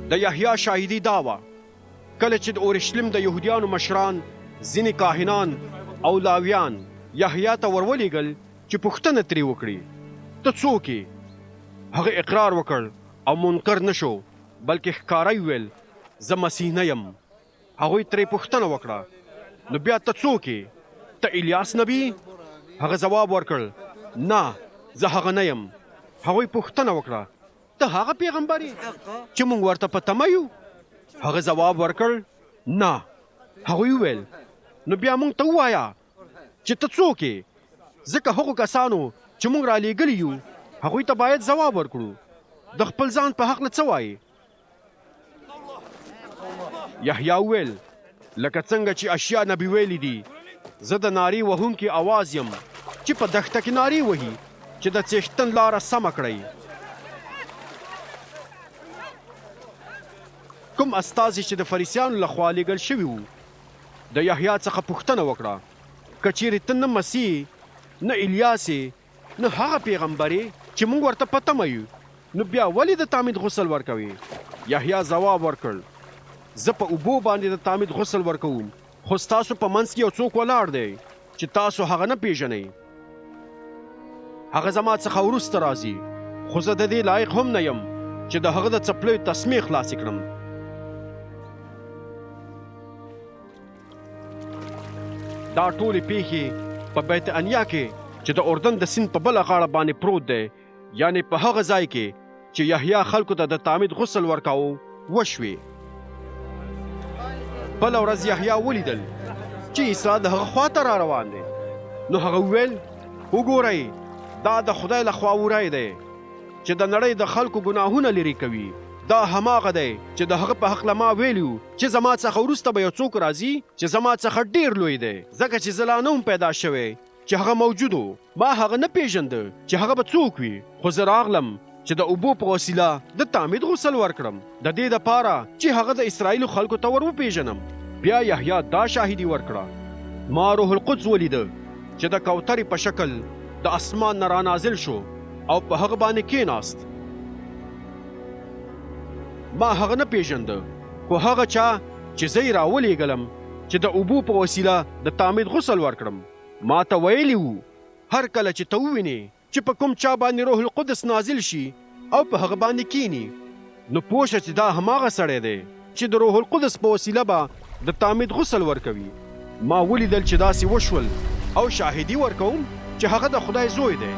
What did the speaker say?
د یحیی شاهدي دا وه کله چې د اورشلیم د یهودیانو مشران ځینې کاهنان او لاویان یحیی ته ورولېږل چې پوښتنه ترې وکړي ته څوک یې؟ هغه اقرار وکړ او منکر نه شو بلکې ښکاره ویل زه مسیح نه یم. هغوی ترې پوښتنه وکړه نو بیا ته څوک یې؟ ته الیاس نبی؟ هغه ځواب ورکړ نه زه هغه نه یم. هغوی پوښتنه وکړه ته هغه پیغمبر یې چې موږ ورته په تمه یو؟ هغه ځواب ورکړ نه. هغوی وویل نو بیا موږ ته ووایه چې ته څوک یې؟ ځکه هغو کسانو چې موږ رالیږلي یو هغوی ته باید ځواب ورکړو د خپل ځان په هکله څه وایي؟ یحیی وویل لکه څنګه چې اشیا نبي ویلي دي زه د نارې وهونکي اواز یم چې په دښته کې نارې وهي چې د څښتن لاره سمه کړئ. کوم استازي چې د فریسیانو لخوا لیږل شوي وو د یحیی څخه پوښتنه وکړه که چیرې ته نه مسیح نه الیاس نه هغه پیغمبر چې موږ ورته په تمه یو نو بیا ولې د تعمید غسل ورکوي؟ یحیی ځواب ورکړ زه په اوبو باندې د تعمید غسل ورکوم خو ستاسو په منځ کې یو څوک ولاړ دی چې تاسو هغه نه پیژنئ. هغه زما څخه وروسته راځي خو زه د دې لایق هم نه یم چې د هغه د څپلیو تسمې خلاصې کړم. دا ټولې پیښې په بیت انیا کې چې د اردن د سیند په بله غاړه باندې پروت دی یعنې په هغه ځای کې چې یحیی خلکو ته د تعمید غسل ورکاوه وشوې. بله ورځ یحیی ولیدل چې عیسی د هغه خواته را روان دی. نو هغه وویل وګورئ دا د خدای لخوا وری دی چې د نړۍ د خلکو ګناهونه لرې کوي. دا هماغه دی چې د هغه په هکله ما ویلي چې زما څخه وروسته به یو څوک راځي چې زما څخه ډېر لوی دی ځکه چې زه لا نه وم پیدا شوی چې هغه موجود و. ما هغه نه پیژنده چې هغه به څوک وي خو زه راغلم چې د اوبو په وسیله د تعمید غسل ورکړم د دې دپاره چې هغه د اسرائیلو خلکو ته ور وپېژنم. بیا یحیی دا شاهدي ورکړه ما روح القدس ولیده چې د کوترې په شکل د اسمان نه رانازل شو او په هغه باندې کېناست. ما هغه نه پیژنده خو هغه چا چې زه یې راولېږلم چې د اوبو په وسیله د تعمید غسل ورکړم ما ته ویلي وو هر کله چې ته ووینې چې په کوم چا باندې روح القدس نازل شي او په هغه باندې کینی نو پوه شه چې دا هماغه سړی دی چې د روح القدس په وسیله به د تعمید غسل ورکوي. ما ولیدل چې داسې وشول او شاهدي ورکوم چې هغه د خدای زوی دی.